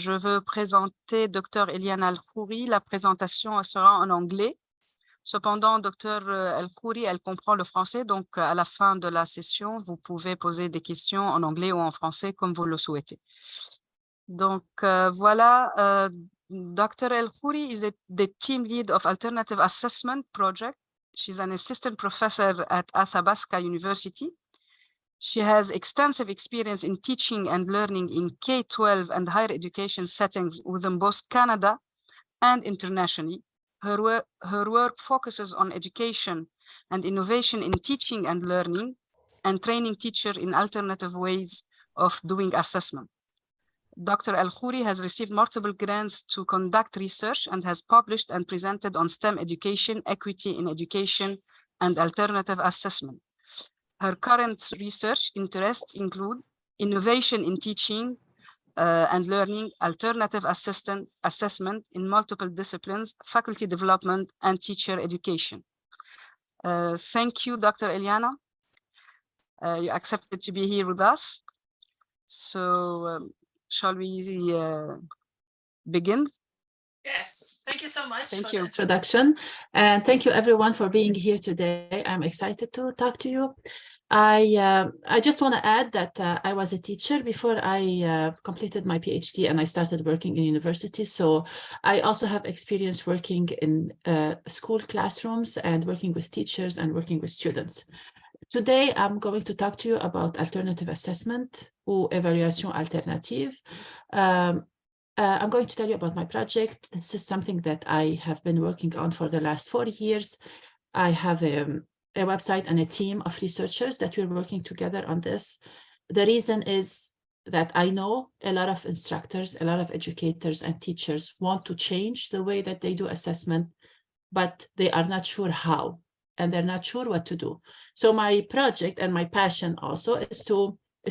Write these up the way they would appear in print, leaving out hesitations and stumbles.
Je veux présenter Dr Eliana Elkhoury. La présentation sera en anglais. Cependant, Dr Elkhoury, elle comprend le français, donc à la fin de la session, vous pouvez poser des questions en anglais ou en français comme vous le souhaitez. Donc voilà, Dr Elkhoury is the team lead of Alternative Assessment Project. She's an assistant professor at Athabasca University. She has extensive experience in teaching and learning in K-12 and higher education settings within both Canada and internationally. Her work focuses on education and innovation in teaching and learning and training teachers in alternative ways of doing assessment. Dr. Elkhoury has received multiple grants to conduct research and has published and presented on STEM education, equity in education, and alternative assessment. Her current research interests include innovation in teaching and learning, alternative assessment in multiple disciplines, faculty development, and teacher education. Thank you, Dr. Eliana. You accepted to be here with us. So shall we begin? Yes, thank you so much Thank for you. the introduction. And thank you everyone for being here today. I'm excited to talk to you. I just want to add that I was a teacher before I completed my PhD and I started working in university. So I also have experience working in school classrooms and working with teachers and working with students. Today, I'm going to talk to you about alternative assessment or évaluation alternative. I'm going to tell you about my project. This is something that I have been working on for the last 4 years. I have a website and a team of researchers that we're working together on this. The reason is that I know a lot of instructors, a lot of educators and teachers want to change the way that they do assessment, but they are not sure how, and they're not sure what to do. So my project and my passion also is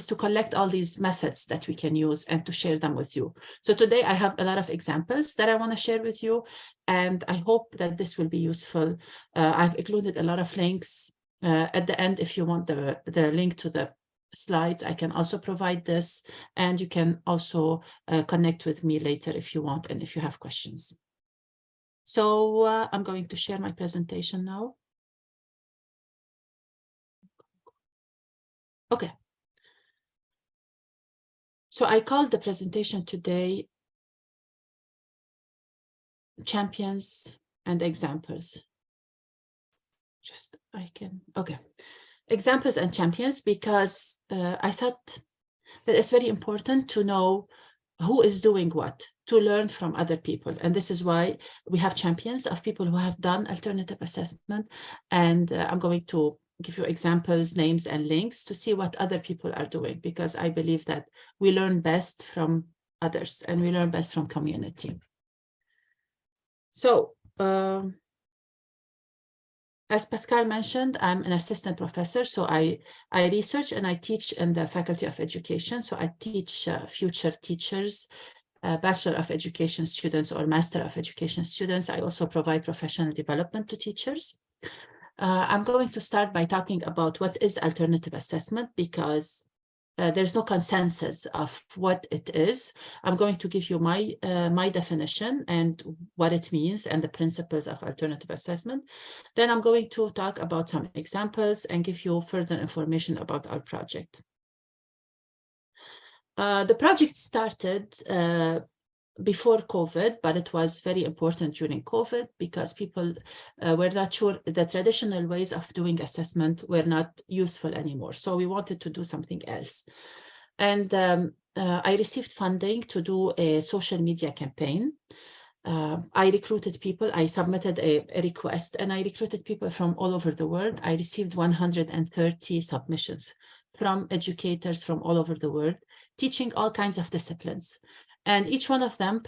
to collect all these methods that we can use and to share them with you. So today I have a lot of examples that I want to share with you, and I hope that this will be useful. I've included a lot of links at the end. If you want the link to the slides, I can also provide this, and you can also connect with me later if you want and if you have questions. So I'm going to share my presentation now. Okay. So I called the presentation today Champions and Examples. Okay. Examples and champions, because I thought that it's very important to know who is doing what, to learn from other people. And this is why we have champions of people who have done alternative assessment. And I'm going to give you examples, names, and links to see what other people are doing, because I believe that we learn best from others and we learn best from community. So, as Pascal mentioned, I'm an assistant professor. So I research and I teach in the Faculty of Education. So I teach future teachers, Bachelor of Education students or Master of Education students. I also provide professional development to teachers. I'm going to start by talking about what is alternative assessment, because there's no consensus of what it is. I'm going to give you my definition and what it means and the principles of alternative assessment. Then I'm going to talk about some examples and give you further information about our project. The project started before COVID, but it was very important during COVID because people were not sure. The traditional ways of doing assessment were not useful anymore. So we wanted to do something else. And I received funding to do a social media campaign. I recruited people. I submitted a request and I recruited people from all over the world. I received 130 submissions from educators from all over the world, teaching all kinds of disciplines. And each one of them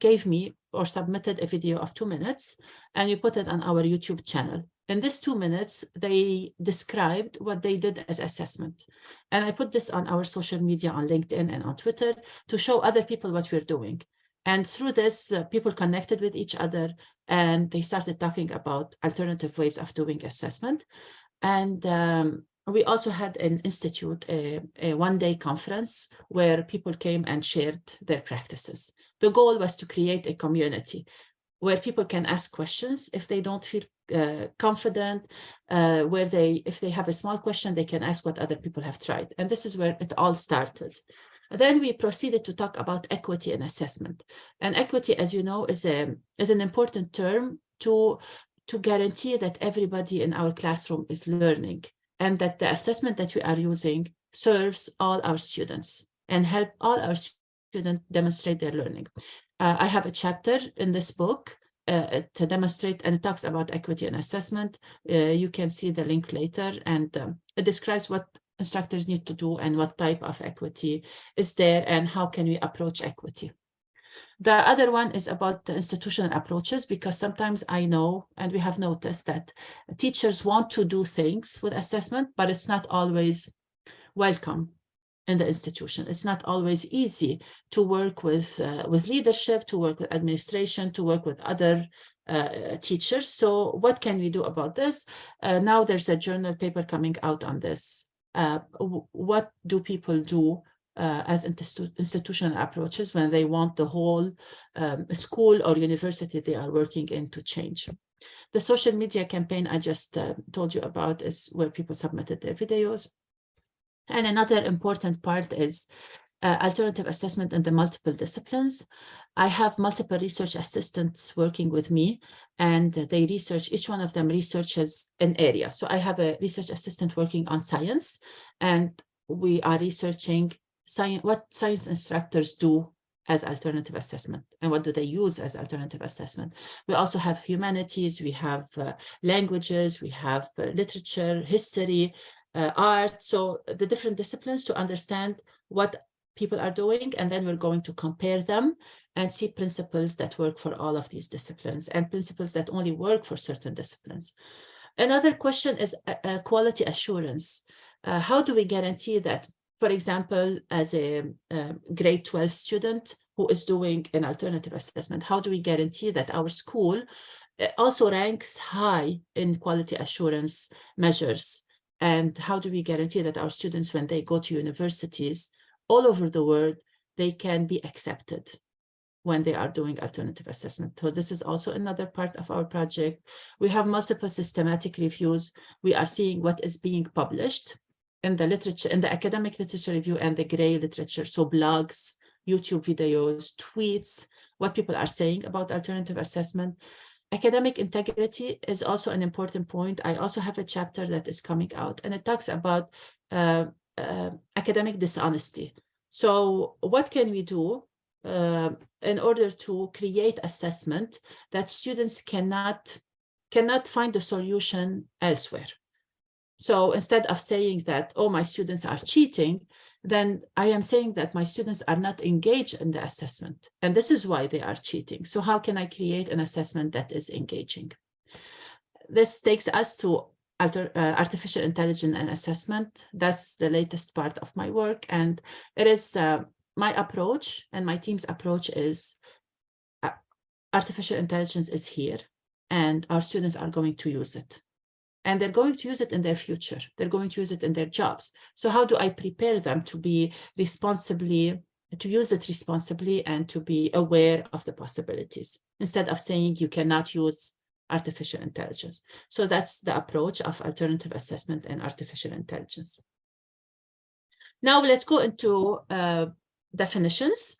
gave me or submitted a video of 2 minutes, and we put it on our YouTube channel. In this 2 minutes, they described what they did as assessment. And I put this on our social media on LinkedIn and on Twitter to show other people what we're doing. And through this, people connected with each other and they started talking about alternative ways of doing assessment. And we also had an institute, a one-day conference where people came and shared their practices. The goal was to create a community where people can ask questions if they don't feel confident, if they have a small question, they can ask what other people have tried. And this is where it all started. Then we proceeded to talk about equity in assessment. And equity, as you know, is an important term to guarantee that everybody in our classroom is learning, and that the assessment that we are using serves all our students and help all our students demonstrate their learning. I have a chapter in this book to demonstrate, and it talks about equity in assessment. You can see the link later, and it describes what instructors need to do and what type of equity is there and how can we approach equity. The other one is about the institutional approaches, because sometimes I know, and we have noticed, that teachers want to do things with assessment, but it's not always welcome in the institution. It's not always easy to work with leadership, to work with administration, to work with other teachers. So what can we do about this? Now there's a journal paper coming out on this. What do people do as institutional approaches when they want the whole school or university they are working in to change? The social media campaign I just told you about is where people submitted their videos. And another important part is alternative assessment in the multiple disciplines. I have multiple research assistants working with me, and they research, each one of them researches an area. So I have a research assistant working on science, and we are researching what science instructors do as alternative assessment and what do they use as alternative assessment. We also have humanities, we have languages, we have literature, history, art, so the different disciplines, to understand what people are doing, and then we're going to compare them and see principles that work for all of these disciplines and principles that only work for certain disciplines. Another question is quality assurance. How do we guarantee that, for example, as a grade 12 student who is doing an alternative assessment, how do we guarantee that our school also ranks high in quality assurance measures? And how do we guarantee that our students, when they go to universities all over the world, they can be accepted when they are doing alternative assessment? So this is also another part of our project. We have multiple systematic reviews. We are seeing what is being published in the literature, in the academic literature review and the gray literature. So blogs, YouTube videos, tweets, what people are saying about alternative assessment. Academic integrity is also an important point. I also have a chapter that is coming out, and it talks about academic dishonesty. So what can we do in order to create assessment that students cannot find the solution elsewhere? So instead of saying that, oh, my students are cheating, then I am saying that my students are not engaged in the assessment, and this is why they are cheating. So how can I create an assessment that is engaging? This takes us to artificial intelligence and assessment. That's the latest part of my work, and it is my approach and my team's approach is artificial intelligence is here, and our students are going to use it. And they're going to use it in their future. They're going to use it in their jobs. So how do I prepare them to use it responsibly and to be aware of the possibilities, instead of saying you cannot use artificial intelligence? So that's the approach of alternative assessment and artificial intelligence. Now let's go into definitions.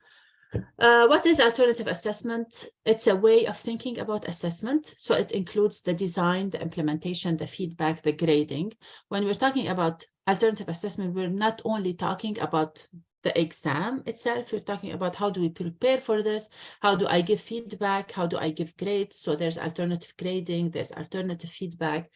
What is alternative assessment? It's a way of thinking about assessment. So it includes the design, the implementation, the feedback, the grading. When we're talking about alternative assessment, we're not only talking about the exam itself, we're talking about how do we prepare for this? How do I give feedback? How do I give grades? So there's alternative grading, there's alternative feedback.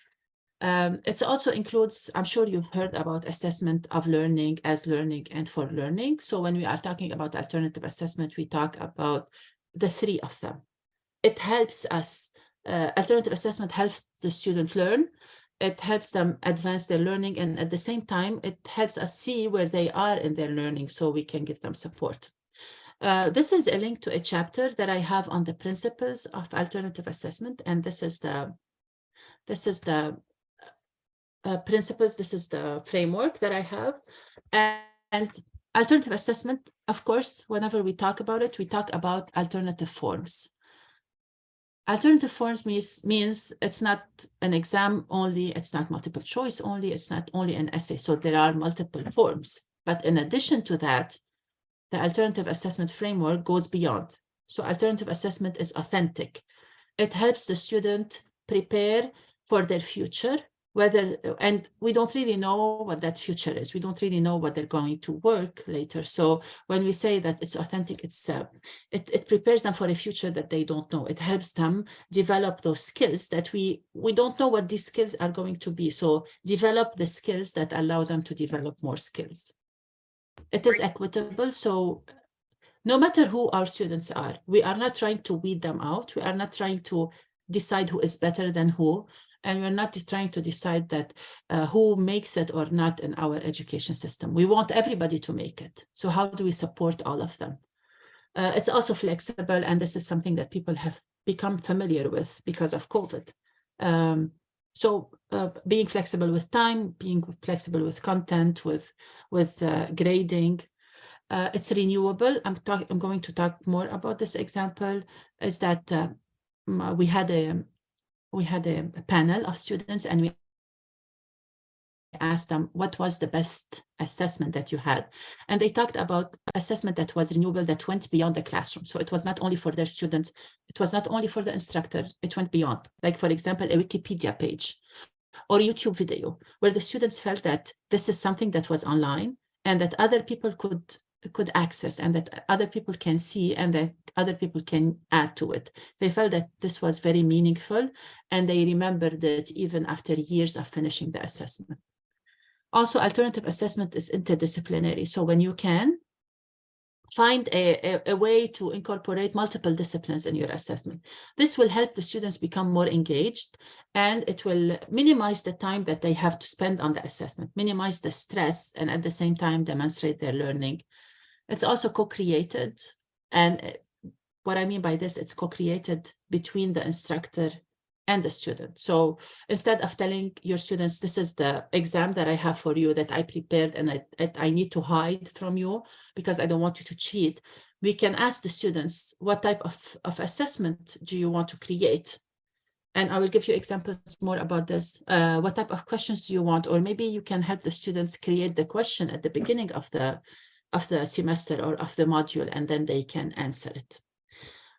It also includes, I'm sure you've heard about assessment of learning as learning and for learning. So when we are talking about alternative assessment, we talk about the three of them. It helps us, alternative assessment helps the student learn, it helps them advance their learning, and at the same time, it helps us see where they are in their learning so we can give them support. This is a link to a chapter that I have on the principles of alternative assessment, and this is the principles. This is the framework that I have. And alternative assessment, of course, whenever we talk about it, we talk about alternative forms. Alternative forms means it's not an exam only, it's not multiple choice only, it's not only an essay. So there are multiple forms. But in addition to that, the alternative assessment framework goes beyond. So alternative assessment is authentic. It helps the student prepare for their future, and we don't really know what that future is. We don't really know what they're going to work later. So when we say that it's authentic, it prepares them for a future that they don't know. It helps them develop those skills that we don't know what these skills are going to be. So develop the skills that allow them to develop more skills. It is equitable. So no matter who our students are, we are not trying to weed them out. We are not trying to decide who is better than who. And we're not trying to decide that who makes it or not in our education system. We want everybody to make it. So how do we support all of them? It's also flexible, and this is something that people have become familiar with because of COVID. So being flexible with time, being flexible with content, with grading. It's renewable. I'm going to talk more about this example. Is that we had a panel of students, and we asked them what was the best assessment that you had, and they talked about assessment that was renewable, that went beyond the classroom. So it was not only for their students, it was not only for the instructor, it went beyond. Like, for example, a Wikipedia page or YouTube video where the students felt that this is something that was online and that other people could access, and that other people can see, and that other people can add to it. They felt that this was very meaningful, and they remembered it even after years of finishing the assessment. Also, alternative assessment is interdisciplinary. So when you can find a way to incorporate multiple disciplines in your assessment, this will help the students become more engaged, and it will minimize the time that they have to spend on the assessment, minimize the stress, and at the same time demonstrate their learning. It's also co-created. And what I mean by this, it's co-created between the instructor and the student. So instead of telling your students, this is the exam that I have for you that I prepared and I need to hide from you because I don't want you to cheat, we can ask the students, what type of assessment do you want to create? And I will give you examples more about this. What type of questions do you want? Or maybe you can help the students create the question at the beginning of the semester or of the module, and then they can answer it.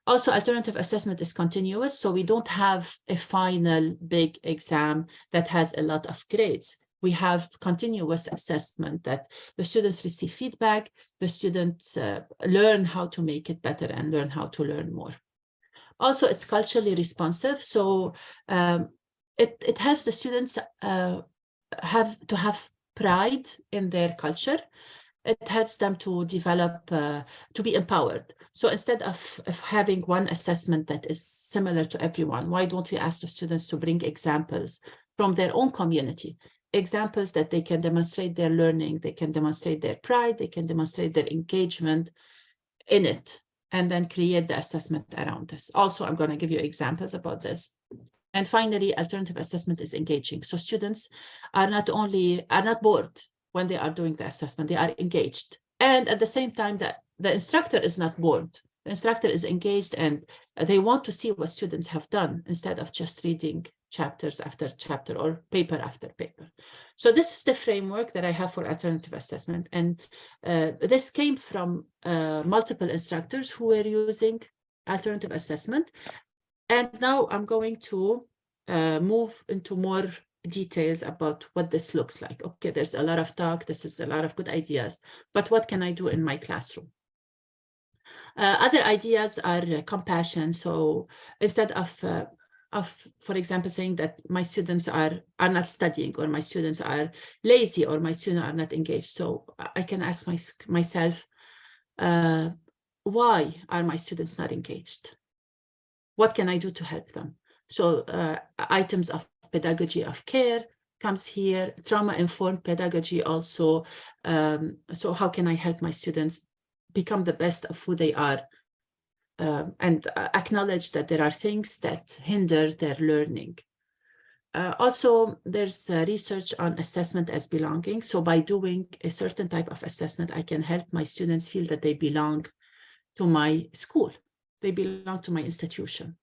Also, alternative assessment is continuous, so we don't have a final big exam that has a lot of grades. We have continuous assessment that the students receive feedback, the students learn how to make it better and learn how to learn more. Also, it's culturally responsive, so it helps the students have pride in their culture. It helps them to develop, to be empowered. So instead of having one assessment that is similar to everyone, why don't we ask the students to bring examples from their own community, examples that they can demonstrate their learning, they can demonstrate their pride, they can demonstrate their engagement in it, and then create the assessment around this. Also, I'm going to give you examples about this. And finally, alternative assessment is engaging. So students are not bored when they are doing the assessment, they are engaged. And at the same time, the instructor is not bored. The instructor is engaged, and they want to see what students have done instead of just reading chapters after chapter or paper after paper. So this is the framework that I have for alternative assessment. And this came from multiple instructors who were using alternative assessment. And now I'm going to move into more details about what this looks like. Okay, there's a lot of talk, this is a lot of good ideas, but what can I do in my classroom? Other ideas are compassion. So instead of, for example, saying that my students are not studying, or my students are lazy, or my students are not engaged, so I can ask myself, why are my students not engaged? What can I do to help them? So items of pedagogy of care comes here, trauma-informed pedagogy also. So how can I help my students become the best of who they are, and acknowledge that there are things that hinder their learning. Also, there's research on assessment as belonging. So by doing a certain type of assessment, I can help my students feel that they belong to my school. They belong to my institution.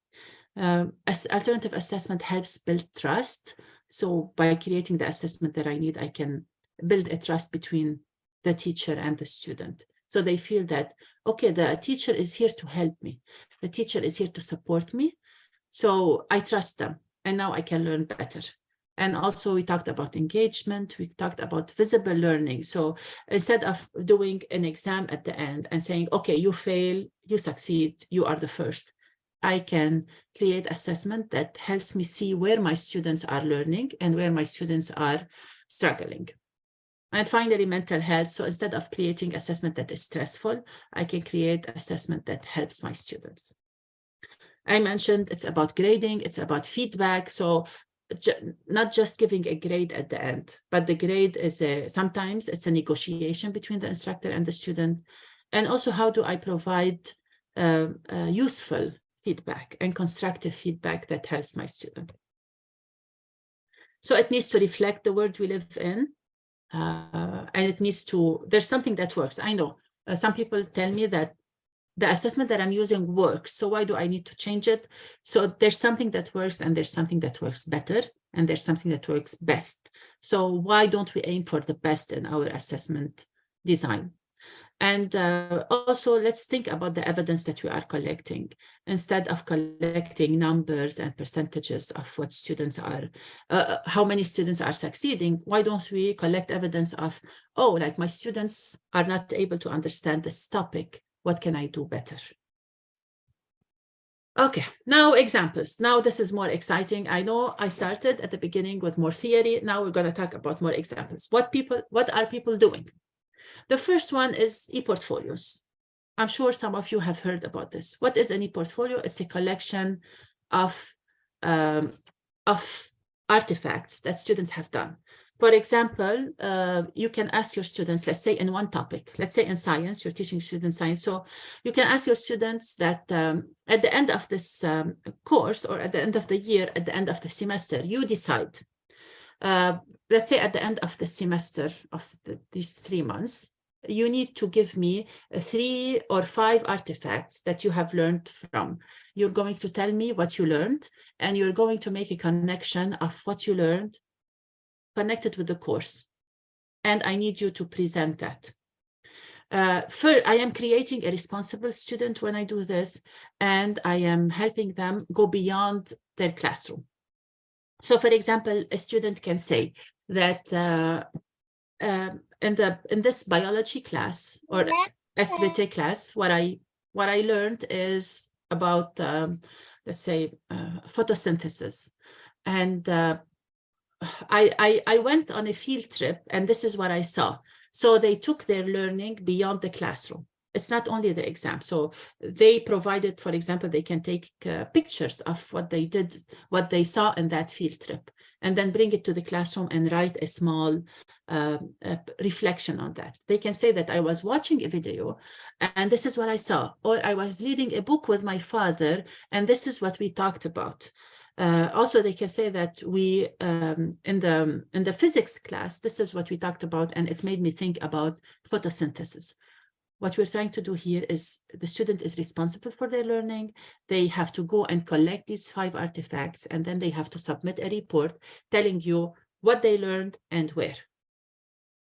As alternative assessment helps build trust. So by creating the assessment that I need, I can build a trust between the teacher and the student. So they feel that, okay, the teacher is here to help me. The teacher is here to support me. So I trust them, and now I can learn better. And also we talked about engagement, we talked about visible learning. So instead of doing an exam at the end and saying, okay, you fail, you succeed, you are the first, I can create assessment that helps me see where my students are learning and where my students are struggling. And finally, mental health. So instead of creating assessment that is stressful, I can create assessment that helps my students. I mentioned it's about grading, it's about feedback. So not just giving a grade at the end, but the grade is sometimes it's a negotiation between the instructor and the student. And also, how do I provide useful feedback and constructive feedback that helps my student? So it needs to reflect the world we live in. And it needs to, there's something that works. I know some people tell me that the assessment that I'm using works, so why do I need to change it? So there's something that works, and there's something that works better, and there's something that works best. So why don't we aim for the best in our assessment design? And also, let's think about the evidence that we are collecting. Instead of collecting numbers and percentages of what students are, how many students are succeeding, why don't we collect evidence of, oh, like my students are not able to understand this topic. What can I do better? Okay, now examples. Now this is more exciting. I know I started at the beginning with more theory. Now we're going to talk about more examples. What are people doing? The first one is e-portfolios. I'm sure some of you have heard about this. What is an e-portfolio? It's a collection of artifacts that students have done. For example, you can ask your students, let's say in one topic, let's say in science, you're teaching students science. So you can ask your students that at the end of this course, or at the end of the year, at the end of the semester, you decide, let's say at the end of the semester of these 3 months, you need to give me 3 or 5 artifacts that you have learned from. You're going to tell me what you learned, and you're going to make a connection of what you learned connected with the course. And I need you to present that. I am creating a responsible student when I do this, and I am helping them go beyond their classroom. So for example, a student can say that in this biology class or SVT class, what I learned is about, let's say, photosynthesis. And I went on a field trip, and this is what I saw. So they took their learning beyond the classroom. It's not only the exam. So they provided, for example, they can take pictures of what they did, what they saw in that field trip, and then bring it to the classroom and write a small reflection on that. They can say that I was watching a video and this is what I saw, or I was reading a book with my father and this is what we talked about. Also, they can say that we, in the physics class, this is what we talked about, and it made me think about photosynthesis. What we're trying to do here is the student is responsible for their learning. They have to go and collect these 5 artifacts, and then they have to submit a report telling you what they learned and where.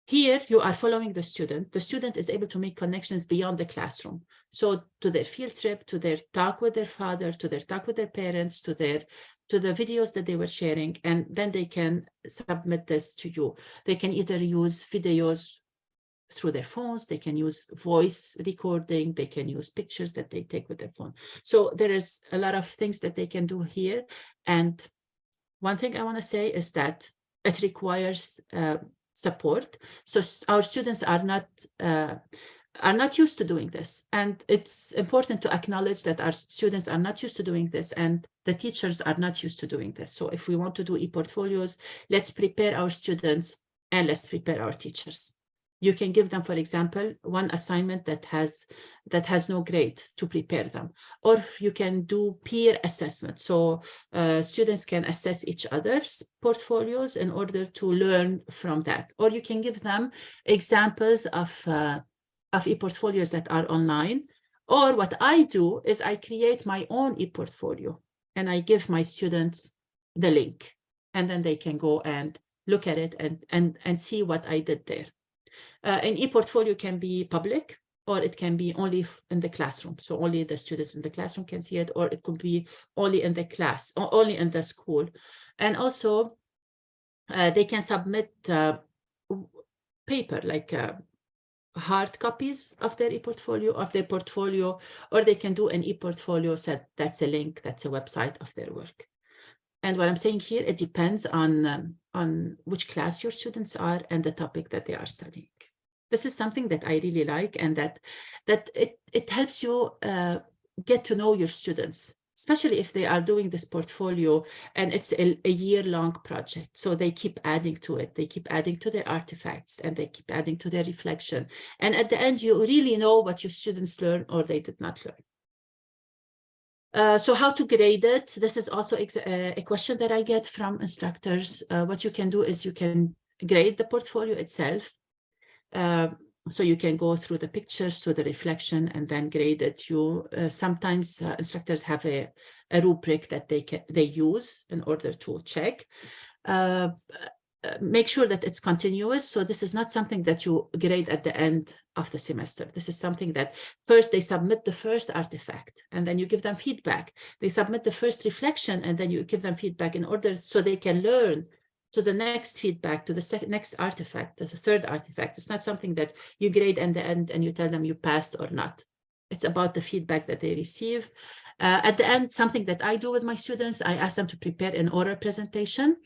Here, you are following the student. The student is able to make connections beyond the classroom. So to their field trip, to their talk with their father, to their talk with their parents, to the videos that they were sharing, and then they can submit this to you. They can either use videos through their phones, they can use voice recording, they can use pictures that they take with their phone. So there is a lot of things that they can do here. And one thing I want to say is that it requires support. So our students are not used to doing this. And it's important to acknowledge that our students are not used to doing this, and the teachers are not used to doing this. So if we want to do e-portfolios, let's prepare our students and let's prepare our teachers. You can give them, for example, one assignment that has no grade to prepare them, or you can do peer assessment. So students can assess each other's portfolios in order to learn from that. Or you can give them examples of e-portfolios that are online. Or what I do is I create my own e-portfolio and I give my students the link, and then they can go and look at it and see what I did there. An e-portfolio can be public, or it can be only in the classroom. So only the students in the classroom can see it, or it could be only in the class, or only in the school. And also they can submit paper, like hard copies of their e-portfolio, or they can do an e-portfolio set. That's a link, that's a website of their work. And what I'm saying here, it depends on which class your students are and the topic that they are studying. This is something that I really like, and that it helps you get to know your students, especially if they are doing this portfolio and it's a year-long project. So they keep adding to it, they keep adding to their artifacts, and they keep adding to their reflection. And at the end, you really know what your students learn or they did not learn. So how to grade it? This is also a question that I get from instructors. What you can do is you can grade the portfolio itself. So you can go through the pictures, through the reflection, and then grade it. Sometimes instructors have a rubric that they use in order to check. Make sure that it's continuous. So this is not something that you grade at the end of the semester. This is something that first they submit the first artifact, and then you give them feedback. They submit the first reflection, and then you give them feedback in order so they can learn to the next feedback, to the next artifact, to the third artifact. It's not something that you grade at the end and you tell them you passed or not. It's about the feedback that they receive. At the end, something that I do with my students, I ask them to prepare an oral presentation.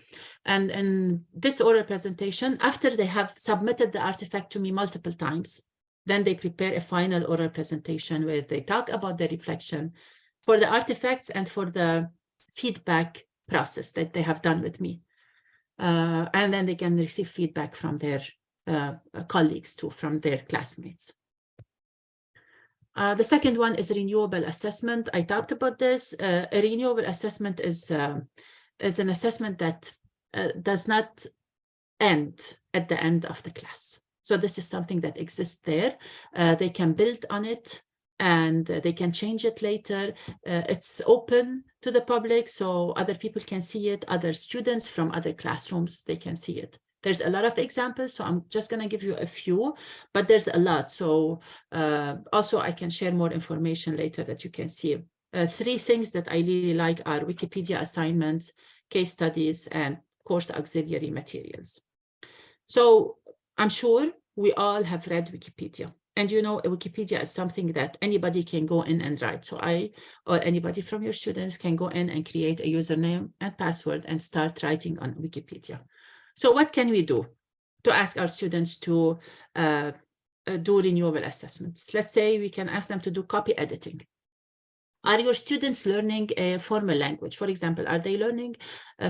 And in this oral presentation, after they have submitted the artifact to me multiple times, then they prepare a final oral presentation where they talk about the reflection for the artifacts and for the feedback process that they have done with me. And then they can receive feedback from their colleagues too, from their classmates. The second one is renewable assessment. I talked about this. A renewable assessment is an assessment that does not end at the end of the class. So this is something that exists there. They can build on it, and they can change it later. It's open to the public, so other people can see it. Other students from other classrooms, they can see it. There's a lot of examples, so I'm just going to give you a few, but there's a lot. So also I can share more information later that you can see. Three things that I really like are Wikipedia assignments, case studies, and course auxiliary materials. So I'm sure we all have read Wikipedia. And you know, Wikipedia is something that anybody can go in and write. So I, or anybody from your students, can go in and create a username and password and start writing on Wikipedia. So what can we do to ask our students to do renewable assessments? Let's say we can ask them to do copy editing. Are your students learning a formal language? For example, are they learning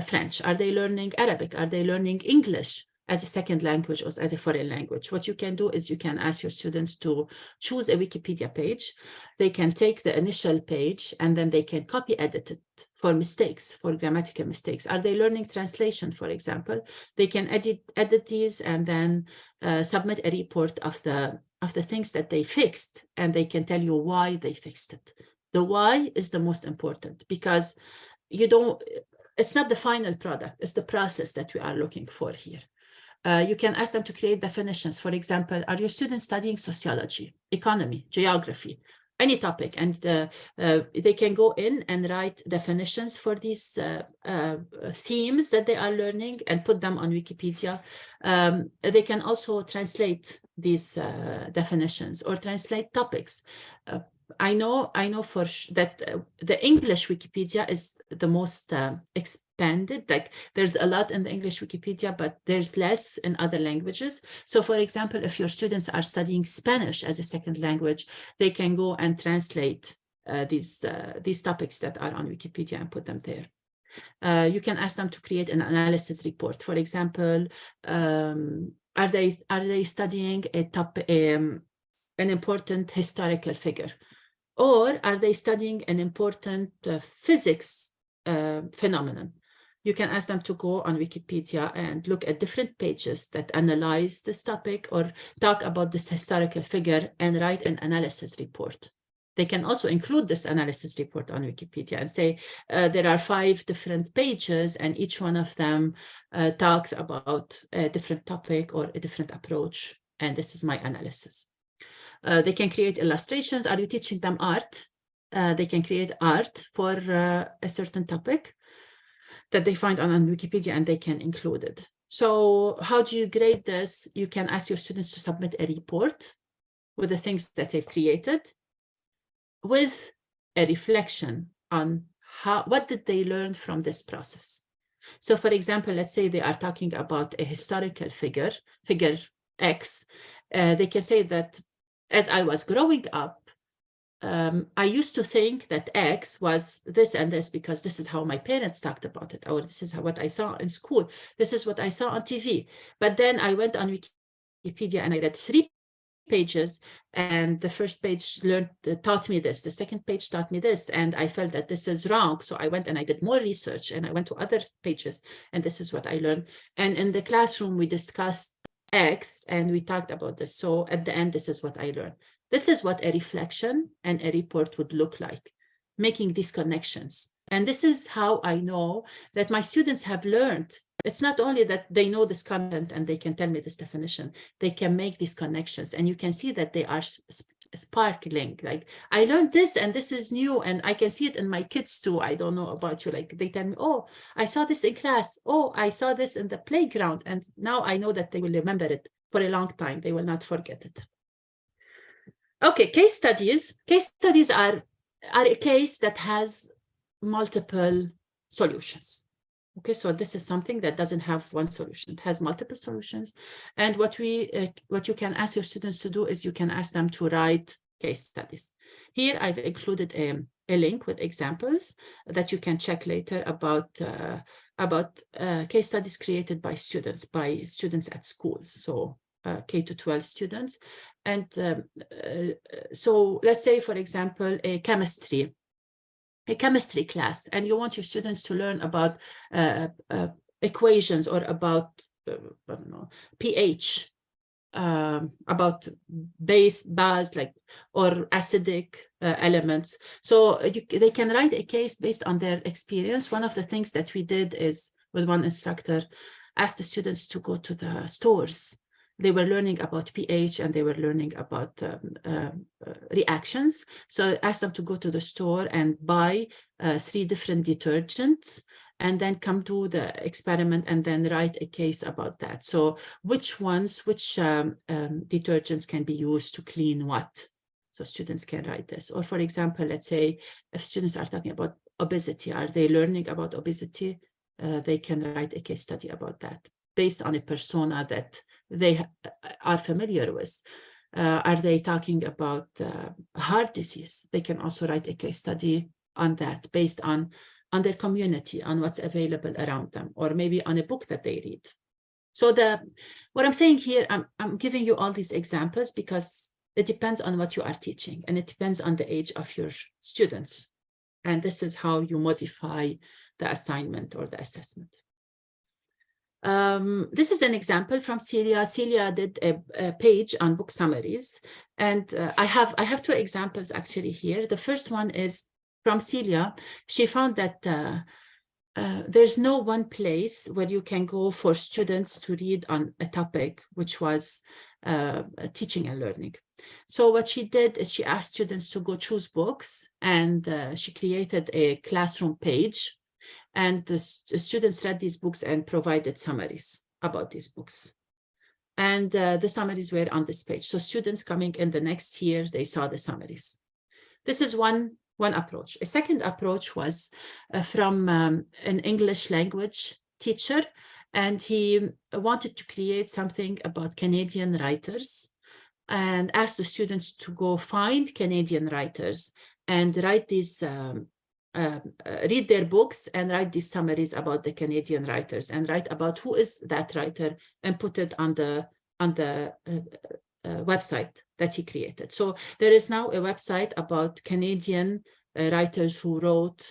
French? Are they learning Arabic? Are they learning English as a second language or as a foreign language? What you can do is you can ask your students to choose a Wikipedia page. They can take the initial page and then they can copy edit it for mistakes, for grammatical mistakes. Are they learning translation, for example? They can edit these and then submit a report of the things that they fixed, and they can tell you why they fixed it. The why is the most important, because it's not the final product, it's the process that we are looking for here. You can ask them to create definitions. For example, are your students studying sociology, economy, geography, any topic? And they can go in and write definitions for these themes that they are learning and put them on Wikipedia. They can also translate these definitions or translate topics. I know for that the English Wikipedia is the most expanded. Like, there's a lot in the English Wikipedia, but there's less in other languages. So for example, if your students are studying Spanish as a second language, they can go and translate these topics that are on Wikipedia and put them there. You can ask them to create an analysis report. For example, Are they studying an important historical figure? Or are they studying an important physics phenomenon? You can ask them to go on Wikipedia and look at different pages that analyze this topic or talk about this historical figure and write an analysis report. They can also include this analysis report on Wikipedia and say, there are 5 different pages and each one of them talks about a different topic or a different approach. And this is my analysis. They can create illustrations. Are you teaching them art? They can create art for a certain topic that they find on Wikipedia and they can include it. So how do you grade this? You can ask your students to submit a report with the things that they've created, with a reflection on what did they learn from this process. So for example, let's say they are talking about a historical figure X. They can say that as I was growing up, I used to think that X was this and this because this is how my parents talked about it, or this is what I saw in school. This is what I saw on TV. But then I went on Wikipedia and I read 3 pages, and the first page taught me this, the second page taught me this, and I felt that this is wrong. So I went and I did more research and I went to other pages, and this is what I learned. And in the classroom, we discussed X and we talked about this. So at the end, this is what I learned. This is what a reflection and a report would look like, making these connections. And this is how I know that my students have learned. It's not only that they know this content and they can tell me this definition, they can make these connections. And you can see that they are sparkling. Like, I learned this and this is new, and I can see it in my kids too. I don't know about you. Like, they tell me, oh, I saw this in class. Oh, I saw this in the playground. And now I know that they will remember it for a long time. They will not forget it. Okay, case studies. Case studies are a case that has multiple solutions. Okay, so this is something that doesn't have one solution. It has multiple solutions. And what you can ask your students to do is you can ask them to write case studies. Here I've included a link with examples that you can check later about case studies created by students at schools. So K-12 students. And so let's say, for example, a chemistry class, and you want your students to learn about equations or about I don't know, pH, about base, like, or acidic elements. So they can write a case based on their experience. One of the things that we did is, with one instructor, asked the students to go to the stores. They were learning about pH and they were learning about reactions. So I asked them to go to the store and buy 3 different detergents and then come do the experiment and then write a case about that. So which detergents can be used to clean what? So students can write this. Or for example, let's say if students are talking about obesity, are they learning about obesity? They can write a case study about that based on a persona that they are familiar with. Are they talking about heart disease? They can also write a case study on that based on their community, on what's available around them, or maybe on a book that they read. So what I'm saying here, I'm giving you all these examples because it depends on what you are teaching and it depends on the age of your students. And this is how you modify the assignment or the assessment. This is an example from Celia. Celia did a page on book summaries, and I have 2 examples actually here. The first one is from Celia. She found that there's no one place where you can go for students to read on a topic, which was teaching and learning. So what she did is she asked students to go choose books, and she created a classroom page. And the students read these books and provided summaries about these books. And the summaries were on this page. So students coming in the next year, they saw the summaries. This is one approach. A second approach was from an English language teacher, and he wanted to create something about Canadian writers and asked the students to go find Canadian writers and write these read their books and write these summaries about the Canadian writers and write about who is that writer and put it on the on the website that he created. So there is now a website about Canadian writers who wrote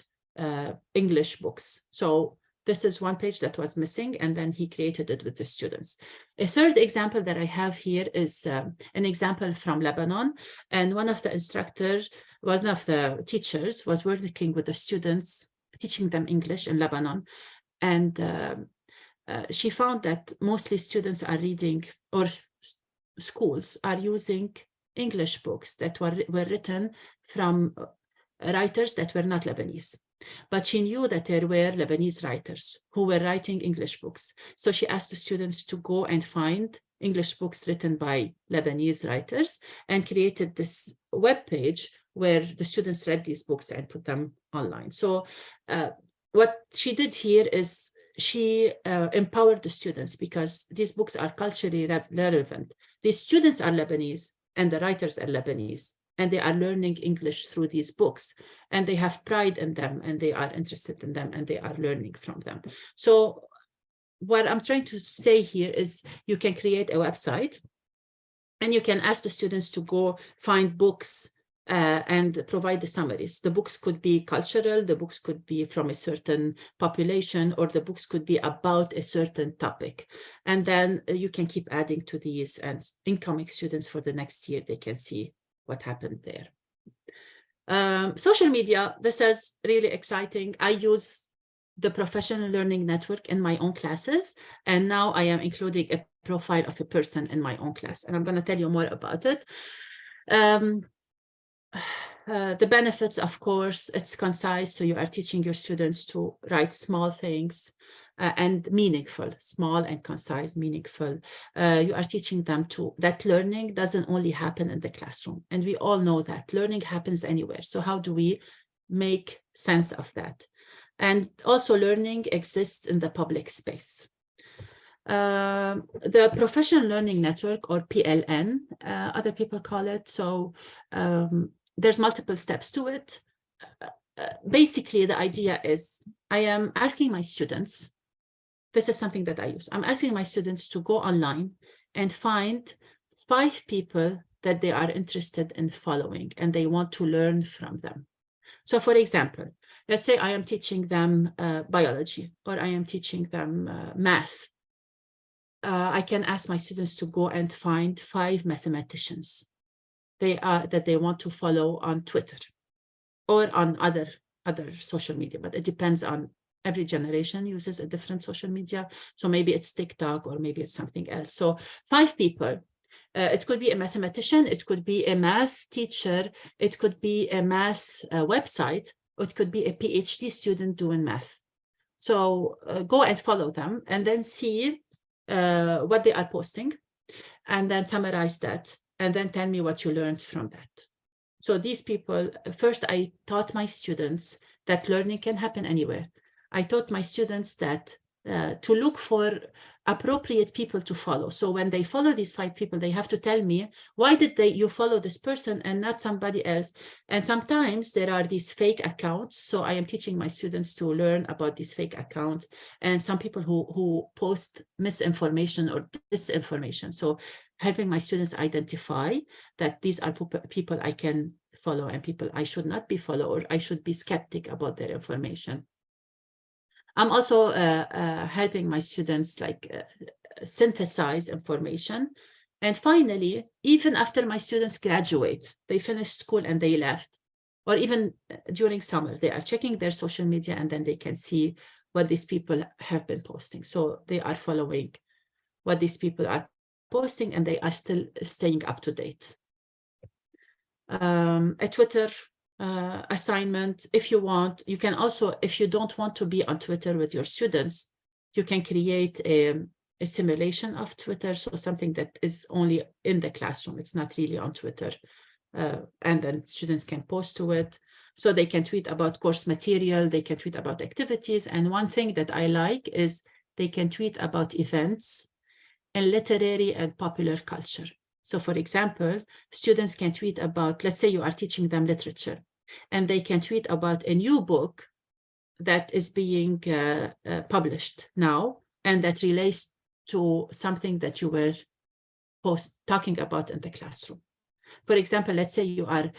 English books. So this is one page that was missing, and then he created it with the students. A third example that I have here is an example from Lebanon. And one of the teachers was working with the students, teaching them English in Lebanon. And she found that mostly students are reading, or schools are using English books that were written from writers that were not Lebanese. But she knew that there were Lebanese writers who were writing English books. So she asked the students to go and find English books written by Lebanese writers and created this web page where the students read these books and put them online. So what she did here is she empowered the students, because these books are culturally relevant. The students are Lebanese and the writers are Lebanese, and they are learning English through these books, and they have pride in them, and they are interested in them, and they are learning from them. So what I'm trying to say here is you can create a website, and you can ask the students to go find books and provide the summaries. The books could be cultural, the books could be from a certain population, or the books could be about a certain topic. And then you can keep adding to these, and incoming students for the next year, they can see what happened there. Social media, this is really exciting. I use the Professional Learning Network in my own classes, and now I am including a profile of a person in my own class, and I'm going to tell you more about it. The benefits, of course, it's concise, so you are teaching your students to write small things and meaningful, small and concise, meaningful. You are teaching them that learning doesn't only happen in the classroom, and we all know that learning happens anywhere. So how do we make sense of that? And also learning exists in the public space. The Professional Learning Network, or PLN, other people call it. So there's multiple steps to it. Basically, the idea is I am asking my students, this is something that I use. I'm asking my students to go online and find 5 people that they are interested in following and they want to learn from them. So for example, let's say I am teaching them biology, or I am teaching them math. I can ask my students to go and find 5 mathematicians that they want to follow on Twitter or on other social media, but it depends on every generation uses a different social media. So maybe it's TikTok, or maybe it's something else. So 5 people. It could be a mathematician, it could be a math teacher, it could be a math website, or it could be a PhD student doing math. So go and follow them, and then see what they are posting, and then summarize that, and then tell me what you learned from that. So these people, first I taught my students that learning can happen anywhere. I taught my students that to look for appropriate people to follow. So when they follow these 5 people, they have to tell me, why did you follow this person and not somebody else? And sometimes there are these fake accounts. So I am teaching my students to learn about these fake accounts, and some people who post misinformation or disinformation. So helping my students identify that these are people I can follow and people I should not be follow, or I should be skeptic about their information. I'm also helping my students synthesize information. And finally, even after my students graduate, they finished school and they left, or even during summer, they are checking their social media, and then they can see what these people have been posting. So they are following what these people are posting, and they are still staying up to date. A Twitter assignment, if you want, you can also, if you don't want to be on Twitter with your students, you can create a simulation of Twitter, so something that is only in the classroom, it's not really on Twitter, and then students can post to it. So they can tweet about course material, they can tweet about activities, and one thing that I like is they can tweet about events in literary and popular culture. So for example, students can tweet about, let's say you are teaching them literature, and they can tweet about a new book that is being published now, and that relates to something that you were talking about in the classroom. For example, let's say you are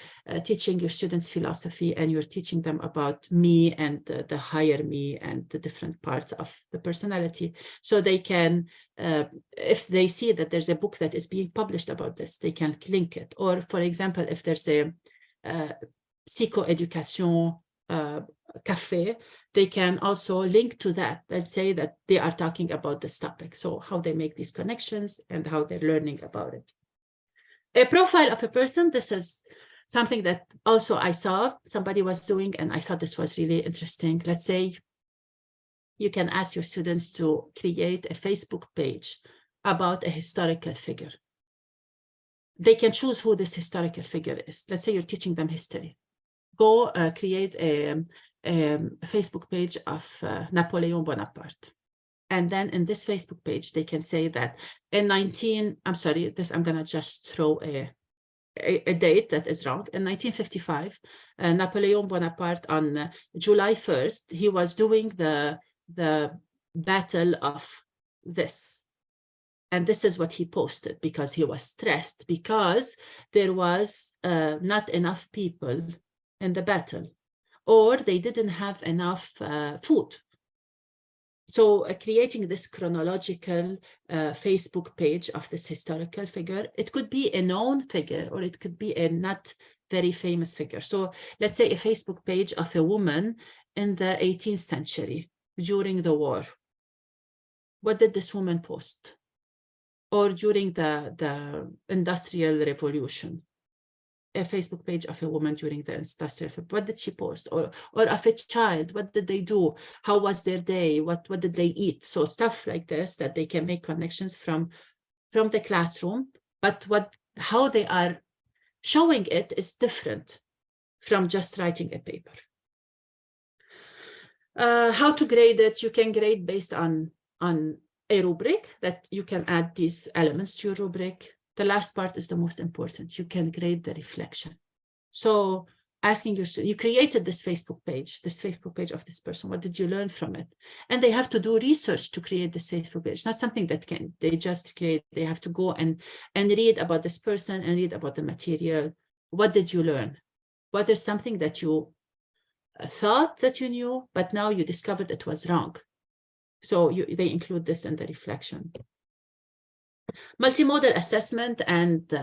teaching your students philosophy and you're teaching them about me and the higher me and the different parts of the personality. So they can, if they see that there's a book that is being published about this, they can link it. Or for example, if there's a psychoeducation cafe, they can also link to that and say that they are talking about this topic. So how they make these connections and how they're learning about it. A profile of a person, this is something that also I saw somebody was doing, and I thought this was really interesting. Let's say you can ask your students to create a Facebook page about a historical figure. They can choose who this historical figure is. Let's say you're teaching them history. Go create a Facebook page of Napoleon Bonaparte. And then in this Facebook page, they can say that in I'm going to just throw a date that is wrong. In 1955, Napoleon Bonaparte on July 1st, he was doing the battle of this. And this is what he posted because he was stressed because there was not enough people in the battle, or they didn't have enough food. So creating this chronological Facebook page of this historical figure, it could be a known figure or it could be a not very famous figure. So let's say a Facebook page of a woman in the 18th century during the war. What did this woman post? Or during the Industrial Revolution. A Facebook page of a woman during the industrial, what did she post? Or of a child, what did they do? How was their day? What did they eat? So stuff like this that they can make connections from the classroom, but how they are showing it is different from just writing a paper. How to grade it? You can grade based on a rubric that you can add these elements to your rubric. The last part is the most important. You can grade the reflection. So asking your student, you created this Facebook page of this person. What did you learn from it? And they have to do research to create this Facebook page. It's not something that they just create. They have to go and read about this person and read about the material. What did you learn? What is something that you thought that you knew, but now you discovered it was wrong? So they include this in the reflection. Multimodal assessment, and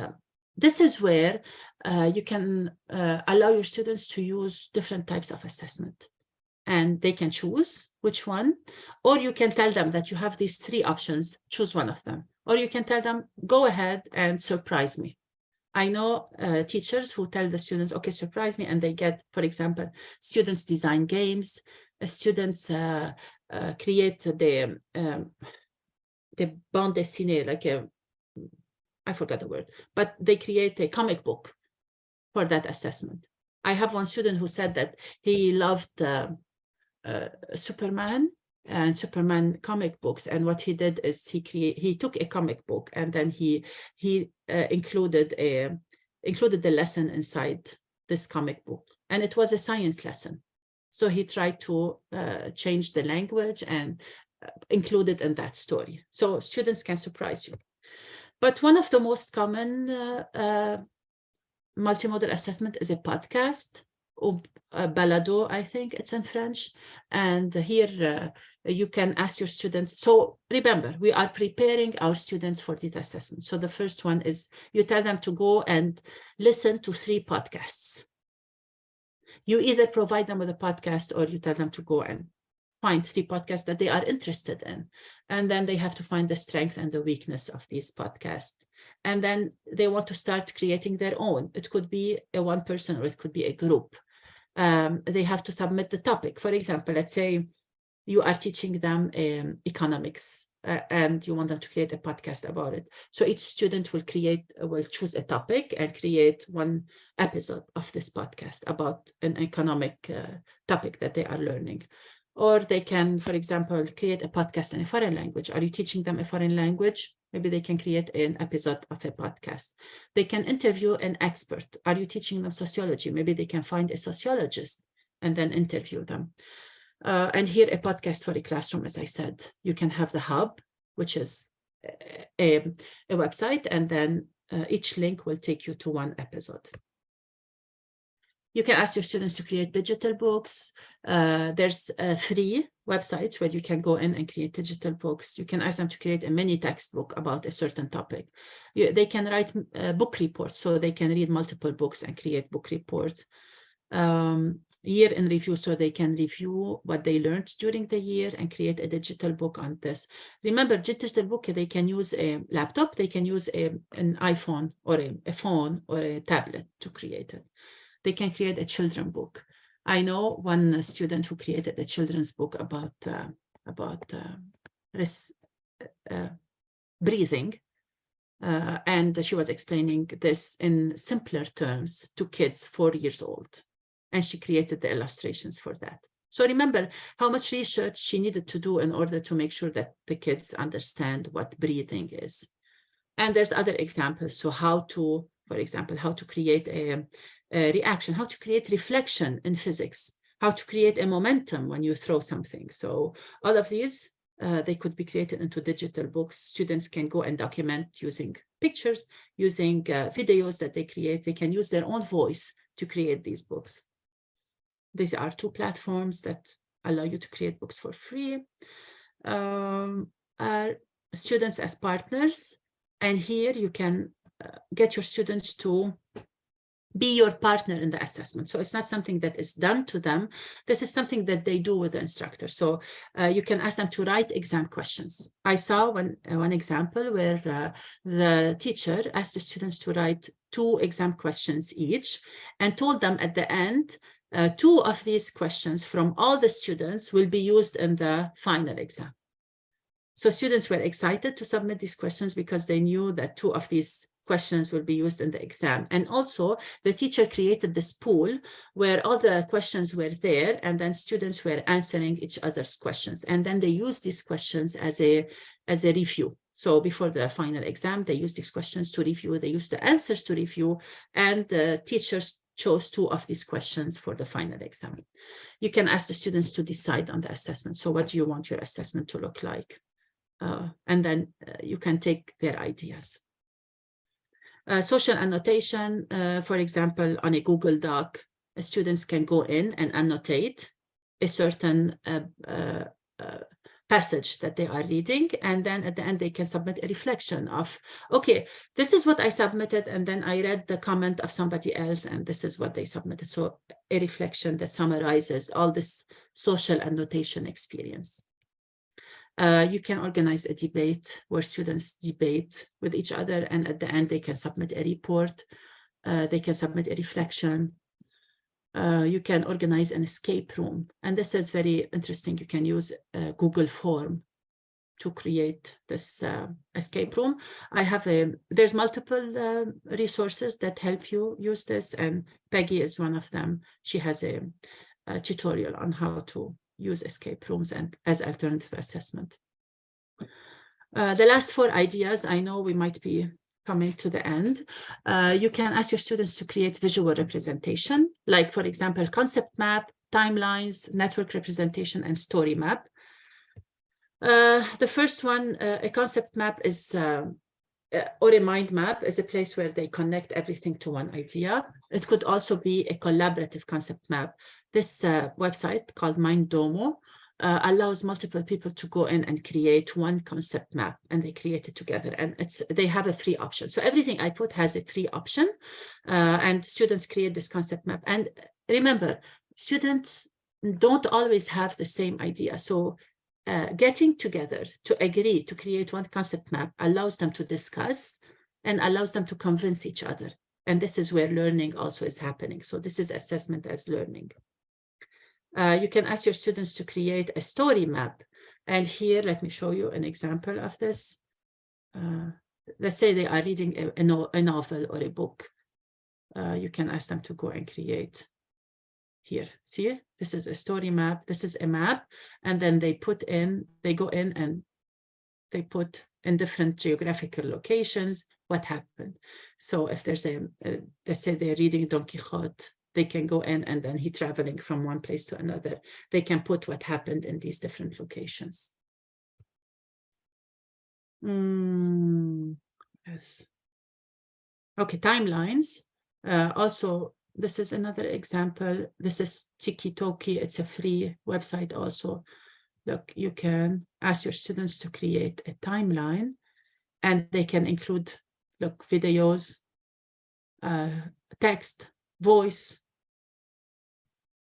this is where you can allow your students to use different types of assessment, and they can choose which one, or you can tell them that you have these 3 options, choose one of them, or you can tell them, go ahead and surprise me. I know teachers who tell the students, okay, surprise me, and they get, for example, students design games, students create the bande dessinée, like I forgot the word, but they create a comic book for that assessment. I have one student who said that he loved Superman and Superman comic books, and what he did is he took a comic book and then he included the lesson inside this comic book, and it was a science lesson. So he tried to change the language and included in that story. So students can surprise you. But one of the most common multimodal assessment is a podcast, or balado, I think it's in French. And here you can ask your students. So remember, we are preparing our students for these assessments. So the first one is you tell them to go and listen to 3 podcasts. You either provide them with a podcast or you tell them to go and find 3 podcasts that they are interested in. And then they have to find the strength and the weakness of these podcasts. And then they want to start creating their own. It could be a one person or it could be a group. They have to submit the topic. For example, let's say you are teaching them economics and you want them to create a podcast about it. So each student will choose a topic and create one episode of this podcast about an economic topic that they are learning. Or they can, for example, create a podcast in a foreign language. Are you teaching them a foreign language? Maybe they can create an episode of a podcast. They can interview an expert. Are you teaching them sociology? Maybe they can find a sociologist and then interview them. And here a podcast for a classroom, as I said. You can have the hub, which is a website, and then each link will take you to one episode. You can ask your students to create digital books. There's free websites where you can go in and create digital books. You can ask them to create a mini textbook about a certain topic. They can write book reports, so they can read multiple books and create book reports. Year in review, so they can review what they learned during the year and create a digital book on this. Remember, digital book, they can use a laptop, they can use an iPhone or a phone or a tablet to create it. They can create a children's book. I know one student who created a children's book about breathing, and she was explaining this in simpler terms to kids 4 years old. And she created the illustrations for that. So remember how much research she needed to do in order to make sure that the kids understand what breathing is. And there's other examples. So how to, for example, how to create a reaction, how to create reflection in physics, how to create a momentum when you throw something. So all of these, they could be created into digital books. Students can go and document using pictures, using videos that they create. They can use their own voice to create these books. These are 2 platforms that allow you to create books for free. Students as partners, and here you can get your students to be your partner in the assessment. So it's not something that is done to them. This is something that they do with the instructor. So you can ask them to write exam questions. I saw one example where the teacher asked the students to write 2 exam questions each and told them at the end, 2 of these questions from all the students will be used in the final exam. So students were excited to submit these questions because they knew that 2 of these questions will be used in the exam. And also the teacher created this pool where all the questions were there, and then students were answering each other's questions. And then they used these questions as a review. So before the final exam, they used these questions to review, they used the answers to review, and the teachers chose 2 of these questions for the final exam. You can ask the students to decide on the assessment. So what do you want your assessment to look like? And then you can take their ideas. Social annotation, for example, on a Google Doc, students can go in and annotate a certain passage that they are reading, and then at the end they can submit a reflection of, okay, this is what I submitted, and then I read the comment of somebody else, and this is what they submitted. So a reflection that summarizes all this social annotation experience. You can organize a debate where students debate with each other, and at the end they can submit a report, they can submit a reflection. You can organize an escape room, and this is very interesting. You can use a Google form to create this escape room. There's multiple resources that help you use this, and Peggy is one of them. She has a tutorial on how to use escape rooms and as alternative assessment. The last 4 ideas, I know we might be coming to the end. You can ask your students to create visual representation, like, for example, concept map, timelines, network representation, and story map. The first one, a concept map is, or a mind map, is a place where they connect everything to one idea. It could also be a collaborative concept map. This website called MindDomo allows multiple people to go in and create one concept map, and they create it together, and they have a free option. So everything I put has a free option, and students create this concept map. And remember, students don't always have the same idea. So getting together to agree to create one concept map allows them to discuss and allows them to convince each other. And this is where learning also is happening. So this is assessment as learning. You can ask your students to create a story map. And here, let me show you an example of this. Let's say they are reading a novel or a book. You can ask them to go and create here. See, this is a story map. This is a map. And then they go in and they put in different geographical locations what happened. So if there's let's say they're reading Don Quixote, they can go in, and then he's traveling from one place to another. They can put what happened in these different locations. else? Okay, timelines. Also, this is another example. This is Tiki-Toki. It's a free website also. Look, you can ask your students to create a timeline, and they can include, look, videos, text, voice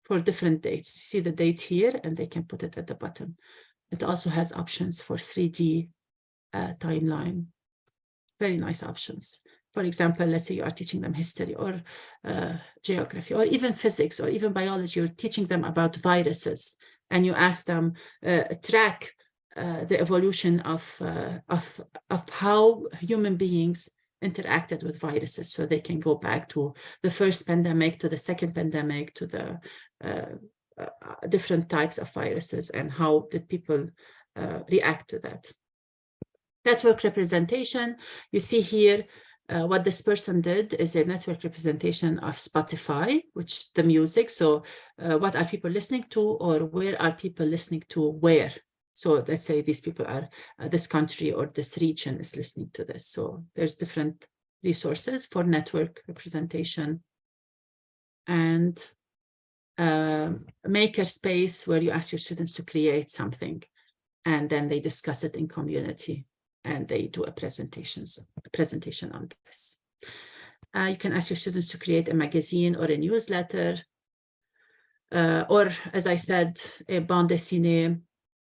for different dates. You see the date here, and they can put it at the bottom. It also has options for 3D timeline. Very nice options. For example, let's say you are teaching them history or geography or even physics or even biology. You're teaching them about viruses, and you ask them track the evolution of how human beings interacted with viruses, so they can go back to the first pandemic, to the second pandemic, to the different types of viruses, and how did people react to that. Network representation. You see here what this person did is a network representation of Spotify, which the music. So what are people listening to, or where are people listening to where? So let's say these people are this country or this region is listening to this. So there's different resources for network representation. And maker space, where you ask your students to create something, and then they discuss it in community, and they do a presentation on this. You can ask your students to create a magazine or a newsletter, or, as I said, a bande dessinée.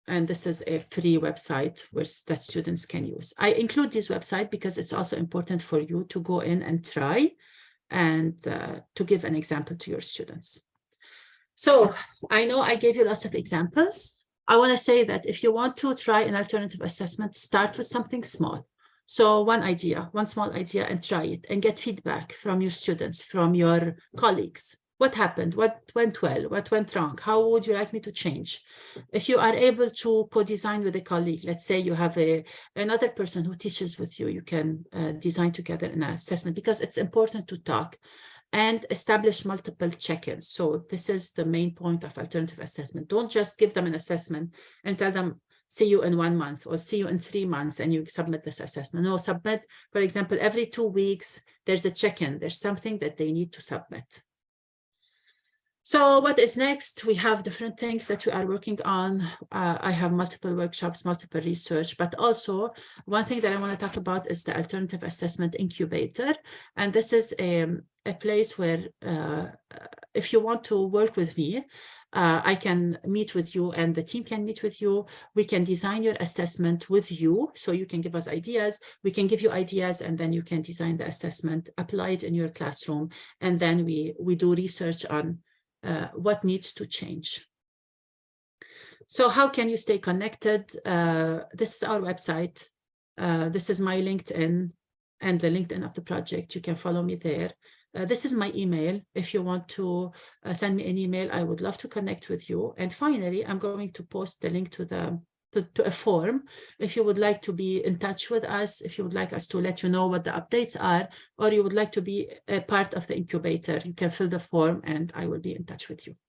And this is a free website that students can use. I include this website because it's also important for you to go in and try and to give an example to your students. So I know I gave you lots of examples. I want to say that if you want to try an alternative assessment, start with something small. So one small idea, and try it and get feedback from your students, from your colleagues. What happened? What went well? What went wrong? How would you like me to change? If you are able to co-design with a colleague, let's say you have another person who teaches with you, you can design together an assessment, because it's important to talk and establish multiple check-ins. So this is the main point of alternative assessment. Don't just give them an assessment and tell them, see you in 1 month or see you in 3 months and you submit this assessment. No, submit, for example, every 2 weeks, there's a check-in. There's something that they need to submit. So what is next? We have different things that we are working on. I have multiple workshops, multiple research, but also one thing that I want to talk about is the Alternative Assessment Incubator. And this is a place where if you want to work with me, I can meet with you and the team can meet with you. We can design your assessment with you. So you can give us ideas. We can give you ideas, and then you can design the assessment, apply it in your classroom. And then we do research on what needs to change. So how can you stay connected? This is our website. This is my LinkedIn and the LinkedIn of the project. You can follow me there. This is my email. If you want to send me an email, I would love to connect with you. And finally, I'm going to post the link to a form. If you would like to be in touch with us, if you would like us to let you know what the updates are, or you would like to be a part of the incubator, you can fill the form and I will be in touch with you.